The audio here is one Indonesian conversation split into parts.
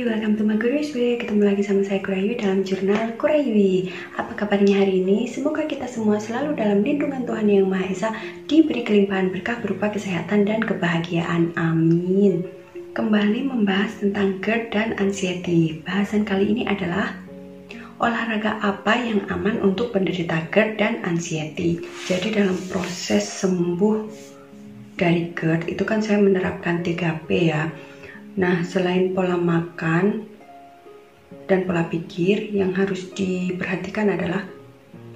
welcome to my Kurayuswi. Ketemu lagi sama saya Kurayuwi dalam jurnal Kurayuwi. Apa kabarnya hari ini? Semoga kita semua selalu dalam lindungan Tuhan Yang Maha Esa, diberi kelimpahan berkah berupa kesehatan dan kebahagiaan. Amin. Kembali membahas tentang GERD dan anxiety. Bahasan kali ini adalah olahraga apa yang aman untuk penderita GERD dan anxiety. Jadi dalam proses sembuh dari GERD itu kan saya menerapkan 3P ya. Nah, selain pola makan dan pola pikir, yang harus diperhatikan adalah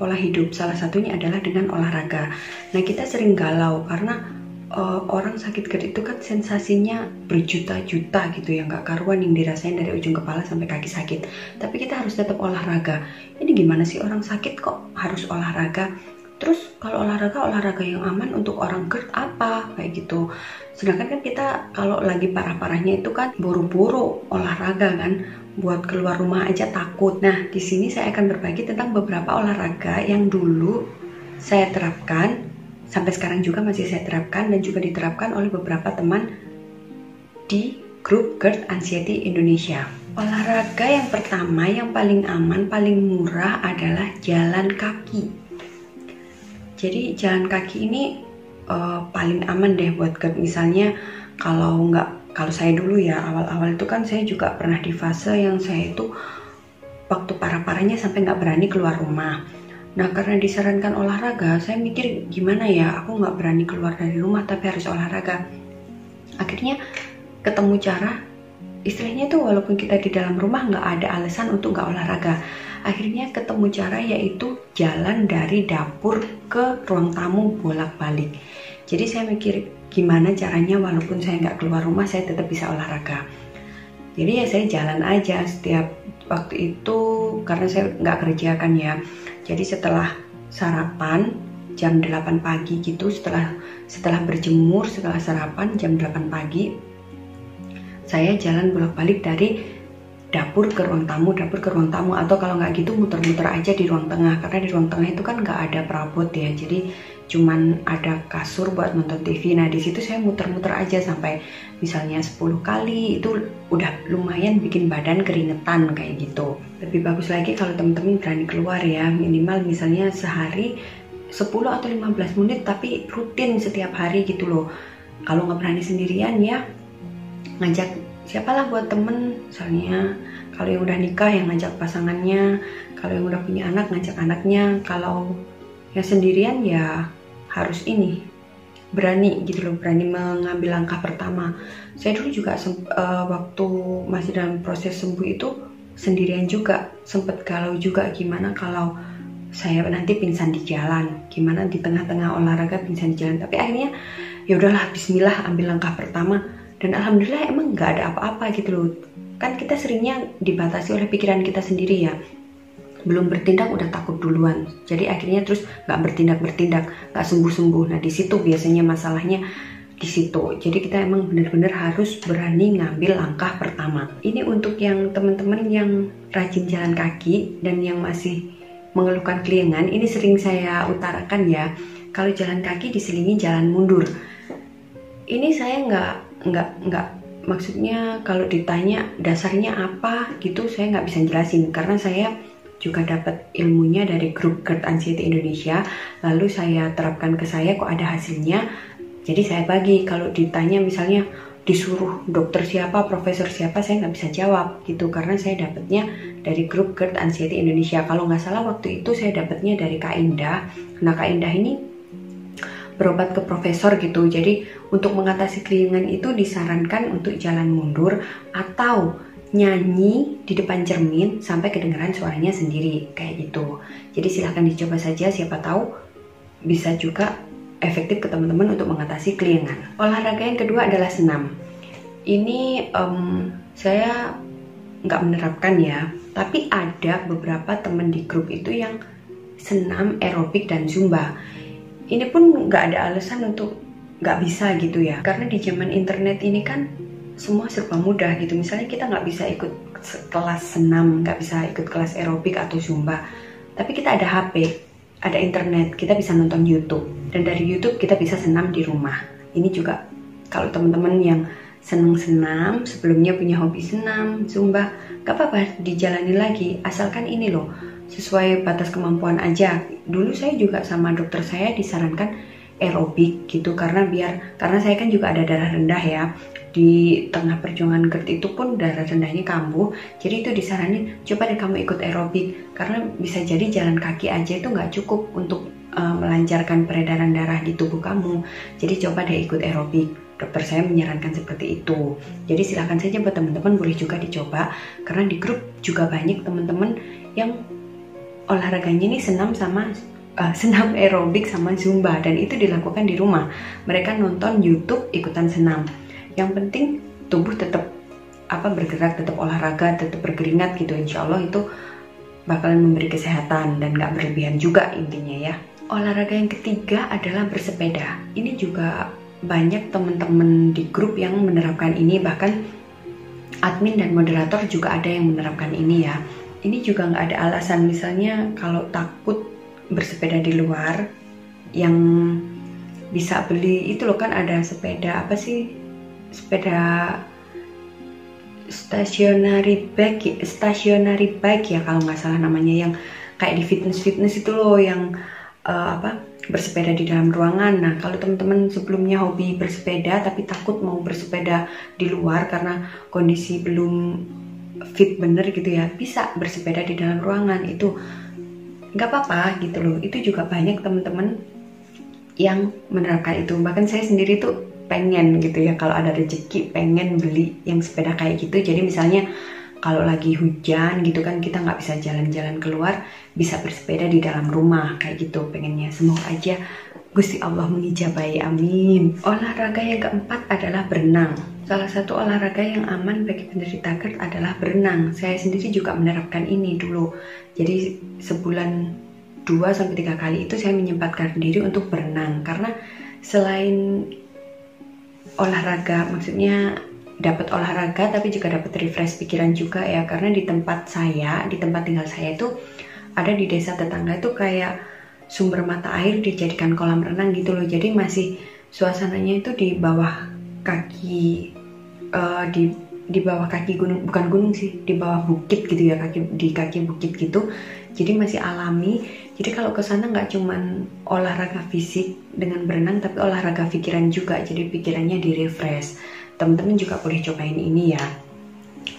pola hidup. Salah satunya adalah dengan olahraga. Nah, kita sering galau karena orang sakit GERD itu kan sensasinya berjuta-juta gitu ya, nggak karuan yang dirasain dari ujung kepala sampai kaki sakit. Tapi kita harus tetap olahraga. Ini gimana sih orang sakit kok harus olahraga? Terus kalau olahraga yang aman untuk orang GERD apa? Kayak gitu. Sedangkan kan kita kalau lagi parah-parahnya itu kan buru-buru olahraga kan, buat keluar rumah aja takut. Nah, di sini saya akan berbagi tentang beberapa olahraga yang dulu saya terapkan, sampai sekarang juga masih saya terapkan dan juga diterapkan oleh beberapa teman di grup GERD Anxiety Indonesia. Olahraga yang pertama yang paling aman, paling murah adalah jalan kaki. Jadi jalan kaki ini paling aman deh buat GERD. Misalnya kalau saya dulu ya, awal-awal itu kan saya juga pernah di fase yang saya itu waktu parah-parahnya sampai nggak berani keluar rumah. Nah, karena disarankan olahraga, saya mikir gimana ya, aku nggak berani keluar dari rumah tapi harus olahraga. Akhirnya ketemu cara, istilahnya tuh walaupun kita di dalam rumah nggak ada alasan untuk nggak olahraga. Akhirnya ketemu cara, yaitu jalan dari dapur ke ruang tamu bolak-balik. Jadi saya mikir gimana caranya walaupun saya nggak keluar rumah saya tetap bisa olahraga. Jadi ya saya jalan aja setiap waktu itu karena saya nggak kerja kan ya. Jadi setelah sarapan jam 8 pagi gitu, setelah berjemur, setelah sarapan jam 8 pagi, saya jalan bolak-balik dari dapur ke ruang tamu, atau kalau nggak gitu muter-muter aja di ruang tengah, karena di ruang tengah itu kan nggak ada perabot ya, jadi cuman ada kasur buat nonton TV. Nah, di situ saya muter-muter aja sampai misalnya 10 kali, itu udah lumayan bikin badan keringetan kayak gitu. Lebih bagus lagi kalau temen-temen berani keluar ya, minimal misalnya sehari 10 atau 15 menit tapi rutin setiap hari gitu loh. Kalau nggak berani sendirian ya ngajak siapalah buat temen, misalnya kalau yang udah nikah yang ngajak pasangannya, kalau yang udah punya anak ngajak anaknya, kalau yang sendirian ya harus ini berani gitu loh, berani mengambil langkah pertama. Saya dulu juga waktu masih dalam proses sembuh itu sendirian juga, sempet galau juga gimana kalau saya nanti pingsan di jalan, gimana di tengah-tengah olahraga pingsan di jalan. Tapi akhirnya ya udahlah, bismillah, ambil langkah pertama. Dan alhamdulillah emang nggak ada apa-apa gitu loh. Kan kita seringnya dibatasi oleh pikiran kita sendiri ya. Belum bertindak udah takut duluan. Jadi akhirnya terus nggak bertindak, nggak sembuh-sembuh. Nah, di situ biasanya masalahnya di situ. Jadi kita emang benar-benar harus berani ngambil langkah pertama. Ini untuk yang teman-teman yang rajin jalan kaki dan yang masih mengeluhkan keliengan, ini sering saya utarakan ya. Kalau jalan kaki diselingi jalan mundur. Ini saya nggak maksudnya kalau ditanya dasarnya apa gitu saya nggak bisa jelasin, karena saya juga dapat ilmunya dari grup GERD Anxiety Indonesia, lalu saya terapkan ke saya, kok ada hasilnya, jadi saya bagi. Kalau ditanya misalnya disuruh dokter siapa, profesor siapa, saya nggak bisa jawab gitu, karena saya dapatnya dari grup GERD Anxiety Indonesia. Kalau nggak salah waktu itu saya dapatnya dari Kak Indah. Nah, Kak Indah ini berobat ke profesor gitu. Jadi untuk mengatasi keliengan itu disarankan untuk jalan mundur atau nyanyi di depan cermin sampai kedengaran suaranya sendiri kayak gitu. Jadi silahkan dicoba saja, siapa tahu bisa juga efektif ke teman-teman untuk mengatasi keliengan. Olahraga yang kedua adalah senam. Ini saya nggak menerapkan ya, tapi ada beberapa teman di grup itu yang senam aerobik dan zumba. Ini pun nggak ada alasan untuk nggak bisa gitu ya, karena di zaman internet ini kan semua serba mudah gitu. Misalnya kita nggak bisa ikut kelas senam, nggak bisa ikut kelas aerobik atau zumba, tapi kita ada HP, ada internet, kita bisa nonton YouTube, dan dari YouTube kita bisa senam di rumah. Ini juga kalau teman-teman yang seneng senam, sebelumnya punya hobi senam, zumba, gak apa-apa dijalani lagi, asalkan ini loh, sesuai batas kemampuan aja. Dulu saya juga sama dokter saya disarankan aerobik gitu, karena saya kan juga ada darah rendah ya. Di tengah perjuangan GERD itu pun darah rendahnya kambuh, jadi itu disaranin coba deh kamu ikut aerobik, karena bisa jadi jalan kaki aja itu nggak cukup untuk melancarkan peredaran darah di tubuh kamu. Jadi coba deh ikut aerobik, dokter saya menyarankan seperti itu. Jadi silahkan saja buat teman-teman, boleh juga dicoba, karena di grup juga banyak teman-teman yang olahraganya ini senam aerobik sama zumba, dan itu dilakukan di rumah. Mereka nonton YouTube ikutan senam. Yang penting tubuh tetap bergerak, tetap olahraga, tetap berkeringat gitu. Insya Allah itu bakalan memberi kesehatan dan gak berlebihan juga intinya ya. Olahraga yang ketiga adalah bersepeda. Ini juga banyak teman-teman di grup yang menerapkan ini, bahkan admin dan moderator juga ada yang menerapkan ini ya. Ini juga nggak ada alasan, misalnya kalau takut bersepeda di luar, yang bisa beli itu loh kan, ada sepeda sepeda stationary bike ya kalau nggak salah namanya, yang kayak di fitness itu loh, yang bersepeda di dalam ruangan. Nah, kalau teman-teman sebelumnya hobi bersepeda tapi takut mau bersepeda di luar karena kondisi belum fit bener gitu ya, bisa bersepeda di dalam ruangan, itu nggak apa-apa gitu loh. Itu juga banyak teman-teman yang menerapkan itu. Bahkan saya sendiri tuh pengen gitu ya, kalau ada rezeki pengen beli yang sepeda kayak gitu. Jadi misalnya kalau lagi hujan gitu kan, kita nggak bisa jalan-jalan keluar, bisa bersepeda di dalam rumah kayak gitu pengennya. Semoga aja Gusti Allah mengijabahi, amin. Olahraga yang keempat adalah berenang. Salah satu olahraga yang aman bagi penderita GERD adalah berenang. Saya sendiri juga menerapkan ini dulu. Jadi sebulan 2-3 kali itu saya menyempatkan diri untuk berenang, karena selain olahraga, maksudnya dapat olahraga tapi juga dapat refresh pikiran juga ya, karena di tempat tinggal saya itu ada di desa tetangga itu kayak sumber mata air dijadikan kolam renang gitu loh. Jadi masih suasananya itu di bawah kaki di bawah kaki gunung, bukan gunung sih, di bawah bukit gitu ya, di kaki bukit gitu. Jadi masih alami. Jadi kalau ke sana nggak cuman olahraga fisik dengan berenang, tapi olahraga pikiran juga. Jadi pikirannya di-refresh. Teman-teman juga boleh cobain ini ya,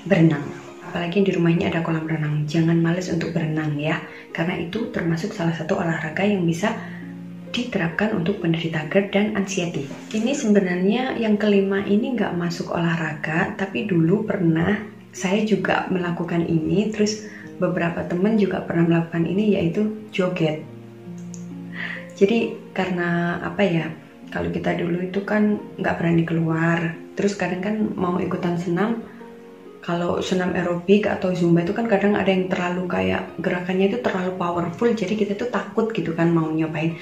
berenang. Apalagi di rumahnya ada kolam renang, jangan males untuk berenang ya, karena itu termasuk salah satu olahraga yang bisa diterapkan untuk penderita GERD dan anxiety. Ini sebenarnya yang kelima ini nggak masuk olahraga, tapi dulu pernah saya juga melakukan ini, terus beberapa teman juga pernah melakukan ini, yaitu joget. Jadi karena kalau kita dulu itu kan nggak berani keluar, terus kadang kan mau ikutan senam, kalau senam aerobik atau zumba itu kan kadang ada yang terlalu kayak gerakannya itu terlalu powerful, jadi kita tuh takut gitu kan mau nyobain.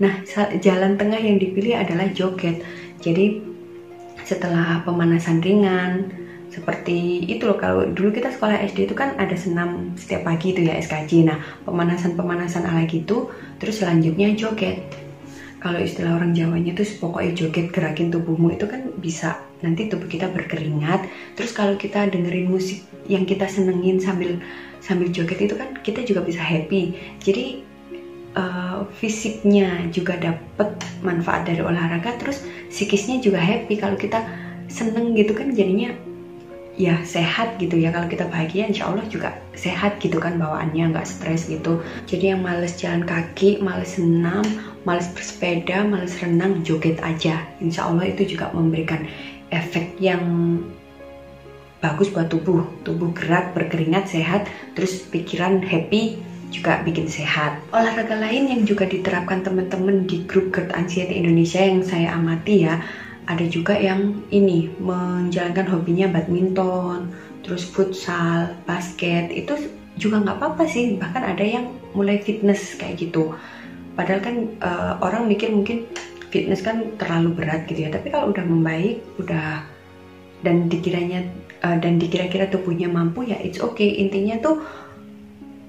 Nah, jalan tengah yang dipilih adalah joget. Jadi setelah pemanasan ringan, seperti itu loh, kalau dulu kita sekolah SD itu kan ada senam setiap pagi itu ya, SKJ. Nah, pemanasan ala gitu, terus selanjutnya joget. Kalau istilah orang Jawanya tuh pokoknya joget, gerakin tubuhmu, itu kan bisa nanti tubuh kita berkeringat. Terus kalau kita dengerin musik yang kita senengin sambil joget itu kan kita juga bisa happy. Jadi fisiknya juga dapat manfaat dari olahraga, terus psikisnya juga happy. Kalau kita seneng gitu kan jadinya ya sehat gitu ya. Kalau kita bahagia insya Allah juga sehat gitu kan bawaannya, nggak stres gitu. Jadi yang males jalan kaki, males senam, males bersepeda, males renang, joget aja, insya Allah itu juga memberikan efek yang bagus buat tubuh gerak, berkeringat, sehat, terus pikiran happy, juga bikin sehat. Olahraga lain yang juga diterapkan teman-teman di grup GERD Anxiety Indonesia yang saya amati ya, ada juga yang ini menjalankan hobinya badminton, terus futsal, basket. Itu juga nggak apa-apa sih, bahkan ada yang mulai fitness kayak gitu. Padahal kan orang mikir mungkin fitness kan terlalu berat gitu ya, tapi kalau udah membaik, dan dikira-kira tubuhnya mampu ya it's okay. Intinya tuh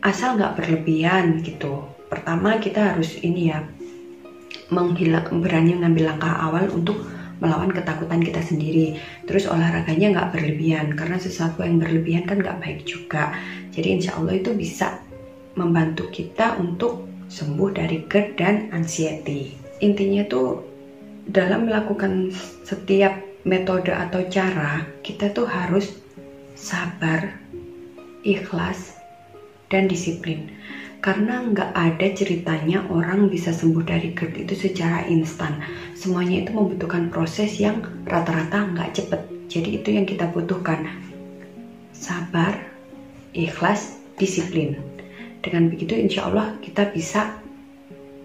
asal nggak berlebihan gitu. Pertama kita harus ini ya, berani ngambil langkah awal untuk melawan ketakutan kita sendiri. Terus olahraganya nggak berlebihan, karena sesuatu yang berlebihan kan nggak baik juga. Jadi insya Allah itu bisa membantu kita untuk sembuh dari GERD dan anxiety. Intinya tuh dalam melakukan setiap metode atau cara, kita tuh harus sabar, ikhlas, dan disiplin. Karena nggak ada ceritanya orang bisa sembuh dari GERD itu secara instan. Semuanya itu membutuhkan proses yang rata-rata nggak cepet. Jadi itu yang kita butuhkan. Sabar, ikhlas, disiplin. Dengan begitu insya Allah kita bisa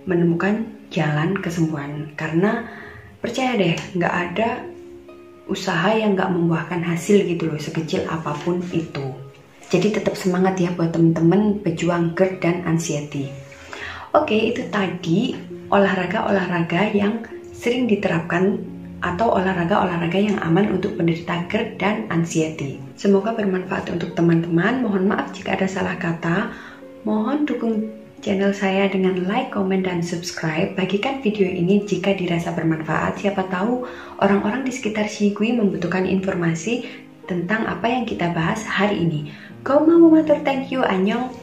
menemukan jalan kesembuhan. Karena percaya deh, nggak ada usaha yang nggak membuahkan hasil gitu loh, sekecil apapun itu. Jadi tetap semangat ya buat temen-temen pejuang GERD dan anxiety. Oke, itu tadi olahraga-olahraga yang sering diterapkan atau olahraga-olahraga yang aman untuk penderita GERD dan anxiety. Semoga bermanfaat untuk teman-teman. Mohon maaf jika ada salah kata. Mohon dukung channel saya dengan like, komen, dan subscribe. Bagikan video ini jika dirasa bermanfaat. Siapa tahu orang-orang di sekitar Shigui membutuhkan informasi tentang apa yang kita bahas hari ini. Go mau matur, thank you, annyeong.